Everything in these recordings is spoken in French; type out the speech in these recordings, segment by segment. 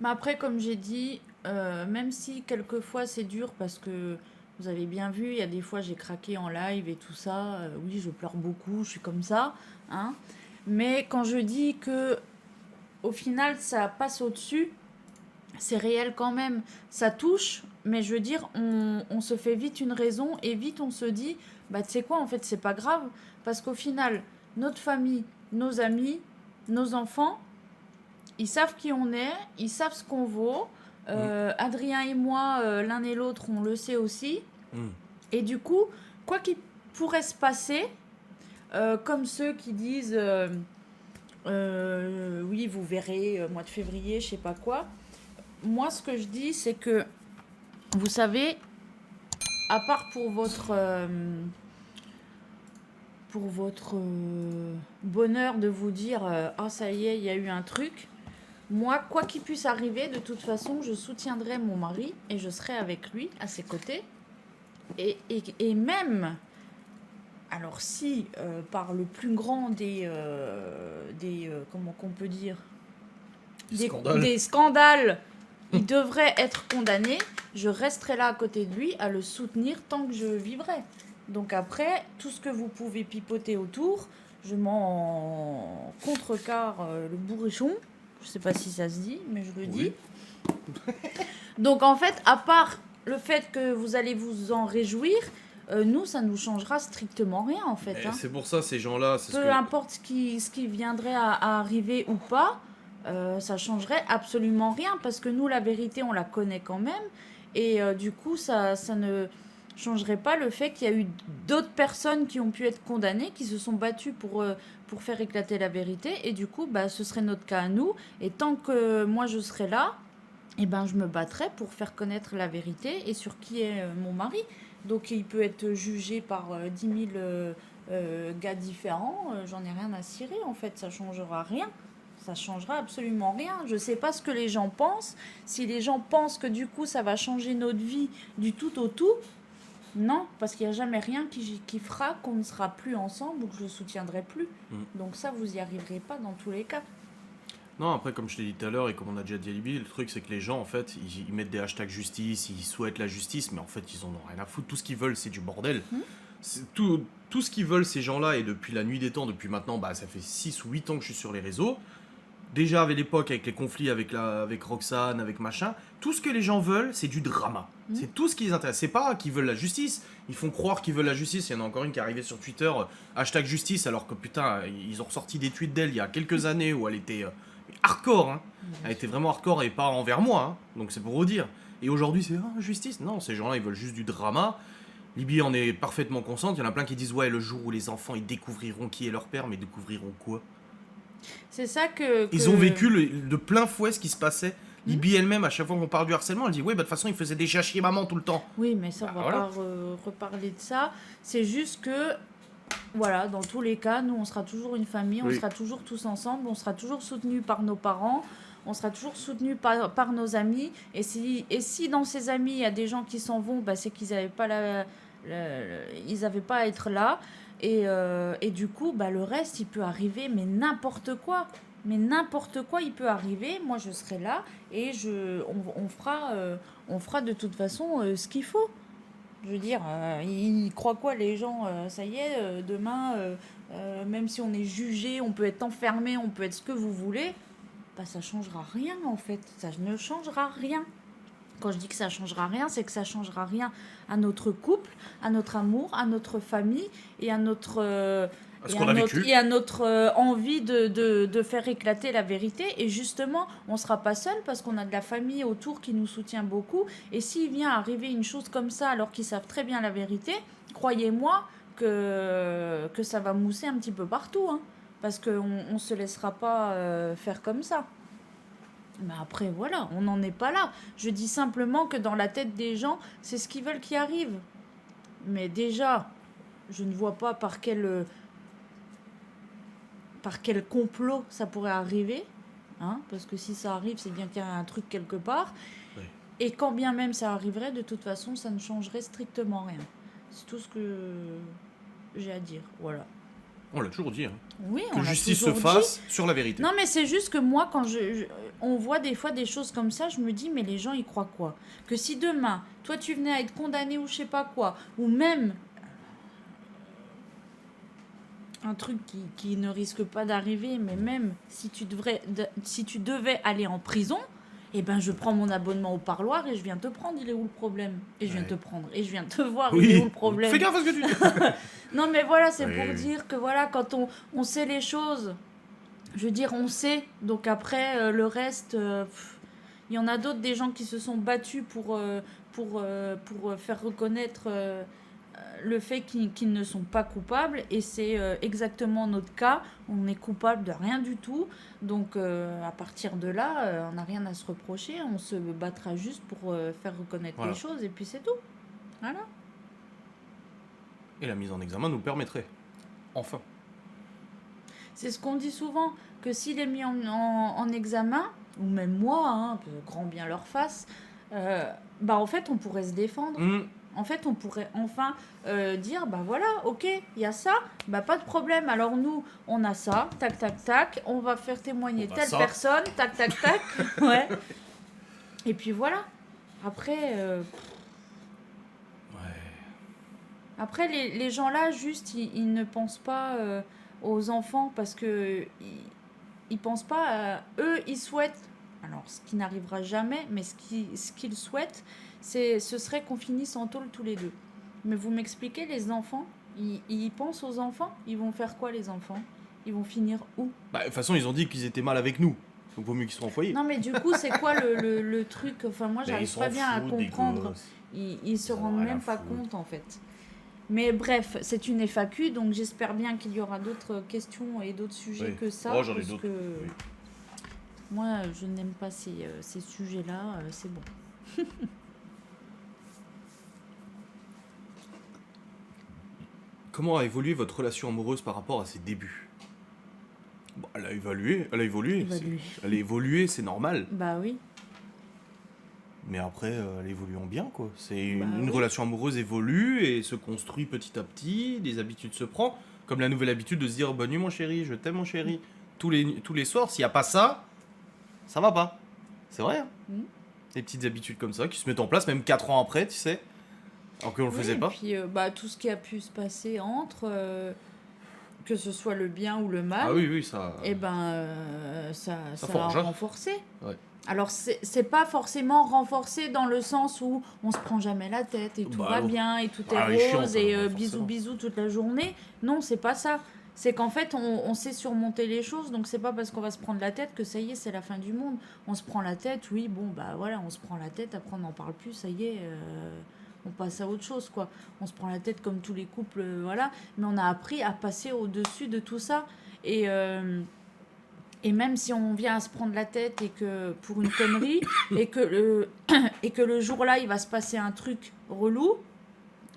Mais après, comme j'ai dit, même si quelquefois c'est dur parce que vous avez bien vu, il y a des fois j'ai craqué en live et tout ça. Oui, je pleure beaucoup, je suis comme ça, hein. Mais quand je dis que au final ça passe au-dessus, c'est réel quand même. Ça touche, mais je veux dire, on se fait vite une raison et vite on se dit, bah tu sais quoi, en fait c'est pas grave parce qu'au final, notre famille, nos amis, nos enfants, ils savent qui on est, ils savent ce qu'on vaut. Mm, Adrien et moi, l'un et l'autre, on le sait aussi. mm. Et du coup, quoi qu'il pourrait se passer, comme ceux qui disent oui, vous verrez, mois de février, je sais pas quoi. Moi, ce que je dis, c'est que, vous savez, à part pour votre bonheur de vous dire, ah ça y est, il y a eu un truc. Moi, quoi qu'il puisse arriver, de toute façon, je soutiendrai mon mari et je serai avec lui, à ses côtés. Et même, alors si, par le plus grand comment qu'on peut dire, Scandale. des scandales, il devrait être condamné, je resterai là à côté de lui, à le soutenir tant que je vivrai. Donc après, tout ce que vous pouvez pipoter autour, je m'en contrecarre le bourrichon. Je sais pas si ça se dit, mais je le dis. Oui. Donc en fait, à part le fait que vous allez vous en réjouir, nous, ça nous changera strictement rien en fait, Mais hein. c'est pour ça, ces gens-là, c'est ce Peu que. importe ce qui viendrait à arriver ou pas, ça changerait absolument rien parce que nous, la vérité, on la connaît quand même. Et du coup, ça ne changerait pas le fait qu'il y a eu d'autres personnes qui ont pu être condamnées, qui se sont battues pour faire éclater la vérité. Et du coup, bah, ce serait notre cas à nous. Et tant que moi, je serai là, eh ben, je me battrai pour faire connaître la vérité et sur qui est mon mari. Donc il peut être jugé par 10 000 gars différents, j'en ai rien à cirer en fait, ça changera rien. Ça changera absolument rien. Je sais pas ce que les gens pensent. Si les gens pensent que du coup ça va changer notre vie du tout au tout, non, parce qu'il n'y a jamais rien qui fera qu'on ne sera plus ensemble ou que je ne soutiendrai plus. Mm. Donc ça, vous n'y arriverez pas dans tous les cas. Non, après, comme je t'ai dit tout à l'heure, et comme on a déjà dit à Libye, le truc, c'est que les gens, en fait, ils mettent des hashtags justice, ils souhaitent la justice, mais en fait, ils en ont rien à foutre. Tout ce qu'ils veulent, c'est du bordel. Hmm. Tout ce qu'ils veulent, ces gens-là, et depuis la nuit des temps, depuis maintenant, bah, ça fait 6 ou 8 ans que je suis sur les réseaux. Déjà, avec l'époque, avec les conflits avec Roxane, avec machin, tout ce que les gens veulent, c'est du drama. Hmm. C'est tout ce qui les intéresse. C'est pas qu'ils veulent la justice. Ils font croire qu'ils veulent la justice. Il y en a encore une qui est arrivée sur Twitter, hashtag justice, alors que putain, ils ont ressorti des tweets d'elle il y a quelques années où elle était hardcore. Hein. Elle était vraiment hardcore et pas envers moi. Hein. Donc c'est pour vous dire. Et aujourd'hui, c'est justice. Non, ces gens-là, ils veulent juste du drama. Libye en est parfaitement consciente. Il y en a plein qui disent ouais, le jour où les enfants ils découvriront qui est leur père, mais découvriront quoi? C'est ça que... Ils ont vécu de plein fouet ce qui se passait. Hmm. Libye elle-même, à chaque fois qu'on parle du harcèlement, elle dit ouais, bah de toute façon, il faisait déjà chier maman tout le temps. Oui, mais ça, Bah on va voilà. pas reparler de ça. C'est juste que, voilà, dans tous les cas, nous, on sera toujours une famille, on Oui. sera toujours tous ensemble, on sera toujours soutenus par nos parents, on sera toujours soutenus par nos amis. Et si dans ces amis, il y a des gens qui s'en vont, bah, c'est qu'ils n'avaient pas ils avaient pas à être là. Et du coup, bah, le reste, il peut arriver, mais n'importe quoi. Mais n'importe quoi, il peut arriver. Moi, je serai là et on fera de toute façon ce qu'il faut. Je veux dire, ils croient quoi les gens? Ça y est, demain, même si on est jugé, on peut être enfermé, on peut être ce que vous voulez, bah ça changera rien en fait. Ça ne changera rien. Quand je dis que ça changera rien, c'est que ça changera rien à notre couple, à notre amour, à notre famille et à notre Ce qu'on a vécu. envie de faire éclater la vérité. Et justement, on ne sera pas seul parce qu'on a de la famille autour qui nous soutient beaucoup. Et s'il vient arriver une chose comme ça alors qu'ils savent très bien la vérité, croyez-moi que ça va mousser un petit peu partout, hein, parce qu'on ne se laissera pas faire comme ça. Mais après, voilà, on n'en est pas là. Je dis simplement que dans la tête des gens, c'est ce qu'ils veulent qui arrive. Mais déjà, je ne vois pas par quel complot ça pourrait arriver. Hein, parce que si ça arrive, c'est bien qu'il y a un truc quelque part. Oui. Et quand bien même ça arriverait, de toute façon, ça ne changerait strictement rien. C'est tout ce que j'ai à dire. Voilà. On l'a toujours dit, hein. Oui, Que on l'a justice se toujours fasse sur la vérité. Non, mais c'est juste que moi, quand on voit des fois des choses comme ça, je me dis, mais les gens, ils croient quoi? Que si demain, toi, tu venais à être condamné ou je sais pas quoi, ou même un truc qui ne risque pas d'arriver, mais même si si tu devais aller en prison, eh ben, je prends mon abonnement au parloir et je viens te prendre, il est où le problème? Et je viens te prendre, et je viens te voir, il est où le problème? Fais gaffe à ce que tu dis. Non, mais voilà, c'est Oui, pour oui. dire que voilà, quand on sait les choses, je veux dire, on sait. Donc après, le reste, il y en a d'autres, des gens qui se sont battus pour faire reconnaître le fait qu'ils ne sont pas coupables. Et c'est exactement notre cas. On est coupable de rien du tout. Donc à partir de là, on n'a rien à se reprocher. On se battra juste pour faire reconnaître Voilà. les choses. Et puis c'est tout. Voilà. Et la mise en examen nous le permettrait. Enfin. C'est ce qu'on dit souvent, que s'il est mis en examen, ou même moi, hein, grand bien leur face, bah en fait on pourrait se défendre. En fait on pourrait enfin dire, bah voilà, ok, il y a ça, bah pas de problème. Alors nous, on a ça, tac tac tac, on va faire témoigner On a telle ça. personne, tac tac tac, ouais. Et puis voilà. Après, Après les gens là, juste, ils ne pensent pas aux enfants parce que ils pensent pas à eux, ils souhaitent, alors ce qui n'arrivera jamais, mais ce qu'ils souhaitent, ce serait qu'on finisse en tôle tous les deux. Mais vous m'expliquez, les enfants, ils pensent aux enfants, ils vont faire quoi les enfants? Ils vont finir où? Bah, de toute façon, ils ont dit qu'ils étaient mal avec nous. Donc vaut mieux qu'ils soient en foyer. Non mais du coup, c'est quoi le truc? Enfin moi, Mais j'arrive ils pas s'en bien à foutent des comprendre. gosses. Ils se Ils en ont rendent rien à même pas foutre. compte en fait. Mais bref, c'est une FAQ, donc j'espère bien qu'il y aura d'autres questions et d'autres sujets Oui. que ça. Oh, j'en ai parce d'autres. que Oui. moi, je n'aime pas ces sujets-là, c'est bon. Comment a évolué votre relation amoureuse par rapport à ses débuts? Bon, elle a évolué. Évaluer. Elle a évolué, c'est normal. Bah oui. Mais après, elle évolue en bien, quoi. C'est Bah une oui. relation amoureuse évolue et se construit petit à petit, des habitudes se prennent. Comme la nouvelle habitude de se dire bonne nuit mon chéri, je t'aime mon chéri. Tous les soirs, s'il n'y a pas ça, ça va pas. C'est vrai, hein. Des petites habitudes comme ça qui se mettent en place, même 4 ans après, tu sais. Alors qu'on le Oui, faisait et pas. puis bah, tout ce qui a pu se passer entre, que ce soit le bien ou le mal, Ah oui, oui, ça. eh ben, ça a forge, hein. renforcé. Ouais. Alors, c'est pas forcément renforcé dans le sens où on se prend jamais la tête et tout Bah va non. bien et tout Ah, est il est chiant, rose ça, et ouais, bisous forcément. bisous toute la journée. Non, c'est pas ça. C'est qu'en fait, on sait surmonter les choses, donc c'est pas parce qu'on va se prendre la tête que ça y est, c'est la fin du monde. On se prend la tête, oui, bon, bah voilà, on se prend la tête, après on n'en parle plus, ça y est, on passe à autre chose, quoi. On se prend la tête comme tous les couples, voilà, mais on a appris à passer au-dessus de tout ça. Et même si on vient à se prendre la tête et que pour une connerie et que le jour-là il va se passer un truc relou,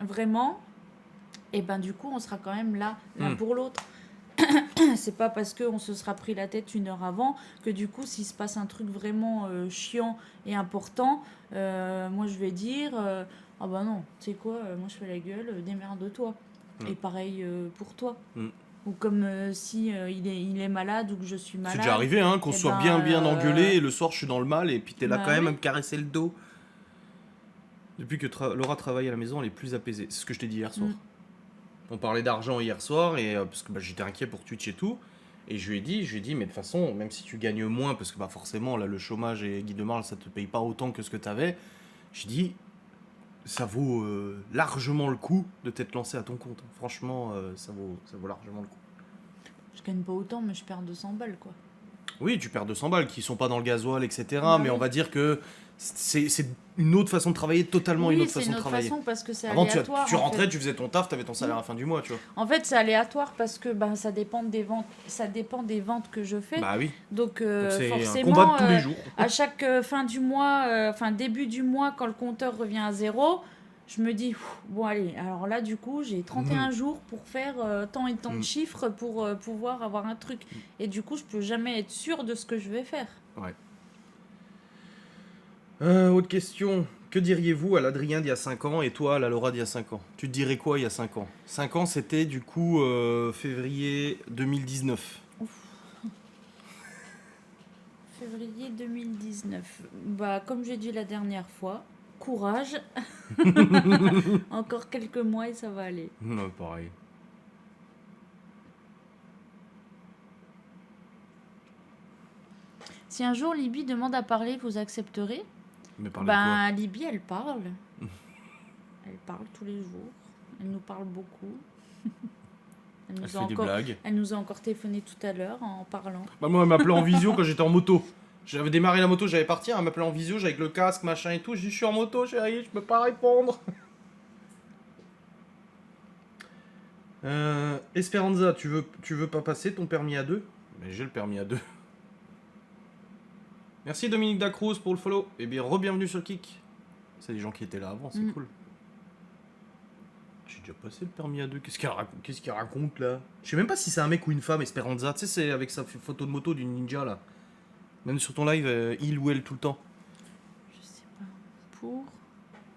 vraiment, et ben du coup on sera quand même là l'un pour l'autre. C'est pas parce qu'on se sera pris la tête une heure avant que du coup s'il se passe un truc vraiment chiant et important, moi je vais dire ah bah non, tu sais quoi, moi je fais la gueule, démerde-toi. Et pareil pour toi. Ou comme si il est malade ou que je suis malade. C'est déjà arrivé, hein, qu'on Eh soit ben, bien engueulé et le soir je suis dans le mal et puis t'es là bah quand même oui. à me caresser le dos. Depuis que Laura travaille à la maison, elle est plus apaisée. C'est ce que je t'ai dit hier soir. On parlait d'argent hier soir et parce que j'étais inquiet pour Twitch et tout. Et je lui ai dit, mais de toute façon, même si tu gagnes moins, parce que forcément là le chômage et Guy de Marle ça te paye pas autant que ce que t'avais. J'ai dit, ça vaut largement le coup de t'être lancé à ton compte. Franchement, ça vaut largement le coup. Je gagne pas autant, mais je perds 200 balles, quoi. Oui, tu perds 200 balles qui sont pas dans le gasoil, etc. Bah mais oui. on va dire que c'est une autre façon de travailler, totalement une Oui, autre c'est façon une de autre travailler. façon parce que c'est Avant, aléatoire. tu en rentrais, fait. tu faisais ton taf, t'avais ton salaire à la fin du mois, tu vois. En fait, c'est aléatoire parce que ben, ça dépend des ventes. Ça dépend des ventes que je fais. Bah oui. Donc, Donc c'est un forcément, combat de tous les jours. à chaque fin du mois, enfin début du mois, quand le compteur revient à zéro, je me dis, bon allez, alors là du coup, j'ai 31 jours pour faire tant et tant de chiffres pour pouvoir avoir un truc. Et du coup, je peux jamais être sûre de ce que je vais faire. Ouais. Autre question. Que diriez-vous à l'Adrien d'il y a 5 ans et toi à la Laura d'il y a 5 ans? Tu te dirais quoi il y a 5 ans? 5 ans, c'était du coup février 2019. Février 2019. Bah, comme j'ai dit la dernière fois, courage. Encore quelques mois et ça va aller. Non, pareil. Si un jour Libye demande à parler, vous accepterez? Mais parlez de quoi? Ben, Libye, elle parle. Elle parle tous les jours. Elle nous parle beaucoup. Elle Elle nous fait a des encore, blagues. elle nous a encore téléphoné tout à l'heure en parlant. Bah moi, elle m'appelait en visio quand j'étais en moto. J'avais démarré la moto, j'allais partir, elle m'appelait en visio, j'avais avec le casque, machin et tout. Je dis, je suis en moto, chérie, je peux pas répondre. Esperanza, tu veux pas passer ton permis à 2? Mais j'ai le permis à 2. Merci Dominique Dacruz pour le follow. Et bien, re-bienvenue sur le Kick. C'est des gens qui étaient là avant, c'est cool. J'ai déjà passé le permis à 2. Qu'est-ce qu'il raconte là? Je sais même pas si c'est un mec ou une femme, Esperanza. Tu sais, c'est avec sa photo de moto d'une ninja là. Même sur ton live, il ou elle tout le temps. Je sais pas.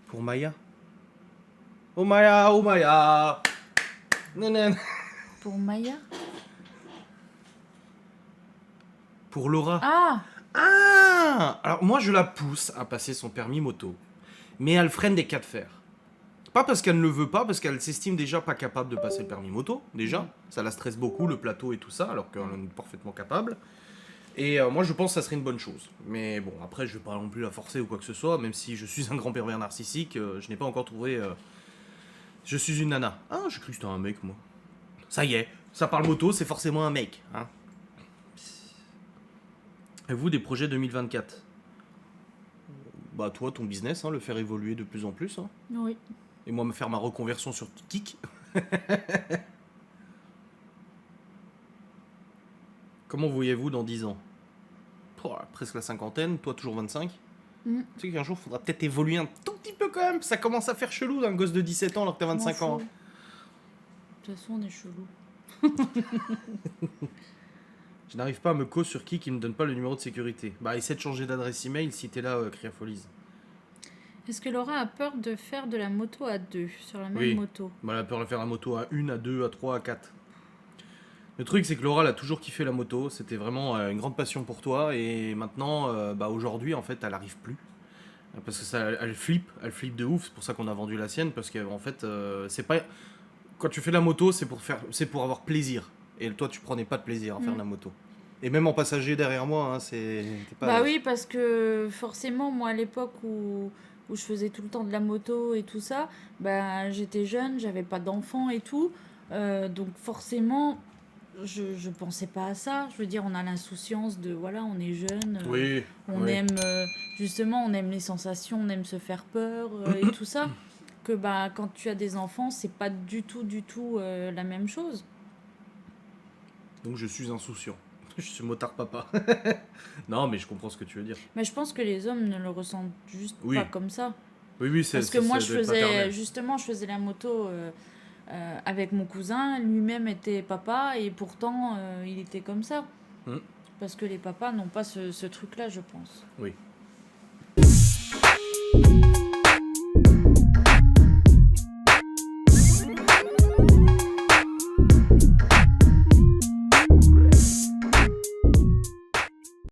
Pour Maya. Oh Maya, oh Maya. Nanan. Pour Maya? Pour Laura. Ah! Alors moi je la pousse à passer son permis moto. Mais elle freine des cas de fer. Pas parce qu'elle ne le veut pas, parce qu'elle s'estime déjà pas capable de passer le permis moto, déjà. Ça la stresse beaucoup, le plateau et tout ça, alors qu'elle en est parfaitement capable. Et moi je pense que ça serait une bonne chose. Mais bon, après je vais pas non plus la forcer ou quoi que ce soit, même si je suis un grand pervers narcissique, je n'ai pas encore trouvé... Je suis une nana. Ah, j'ai cru que c'était un mec, moi. Ça y est, ça parle moto, c'est forcément un mec. Hein. Et vous, des projets 2024? Bah toi, ton business, hein, le faire évoluer de plus en plus. Hein. Oui. Et moi, me faire ma reconversion sur Kik. Comment voyez-vous dans 10 ans? Presque la cinquantaine, toi toujours 25. Tu sais qu'un jour, il faudra peut-être évoluer un tout petit peu quand même. Ça commence à faire chelou d'un gosse de 17 ans alors que t'as 25 ans. De toute façon, on est chelou. Je n'arrive pas à me cause sur qui me donne pas le numéro de sécurité. Bah, essaie de changer d'adresse email si t'es là, Criafolise. Est-ce que Laura a peur de faire de la moto à 2 sur la même Oui. moto? Bah, elle a peur de faire la moto à 1, à 2, à 3, à 4. Le truc, c'est que Laura, elle a toujours kiffé la moto. C'était vraiment une grande passion pour toi. Et maintenant, bah, aujourd'hui, en fait, elle arrive plus. Parce que ça, elle flippe de ouf. C'est pour ça qu'on a vendu la sienne. Parce qu'en fait, c'est pas. Quand tu fais la moto, c'est pour avoir plaisir. Et toi, tu prenais pas de plaisir à faire de la moto. Et même en passager derrière moi, hein, t'es pas. Bah oui, parce que forcément, moi, à l'époque où je faisais tout le temps de la moto et tout ça, bah, j'étais jeune, j'avais pas d'enfant et tout. Donc forcément, je pensais pas à ça. Je veux dire, on a l'insouciance de, voilà, on est jeune, Oui. on oui. aime, justement, on aime les sensations, on aime se faire peur et tout ça. Que bah, quand tu as des enfants, c'est pas du tout la même chose. Donc je suis insouciant. Je suis motard papa. Non, mais je comprends ce que tu veux dire. Mais je pense que les hommes ne le ressentent juste Oui. pas comme ça. Oui, c'est Parce que moi, ça je doit être faisais paternel. justement, je faisais la moto avec mon cousin. Lui-même était papa et pourtant, il était comme ça. Parce que les papas n'ont pas ce truc-là, je pense. Oui.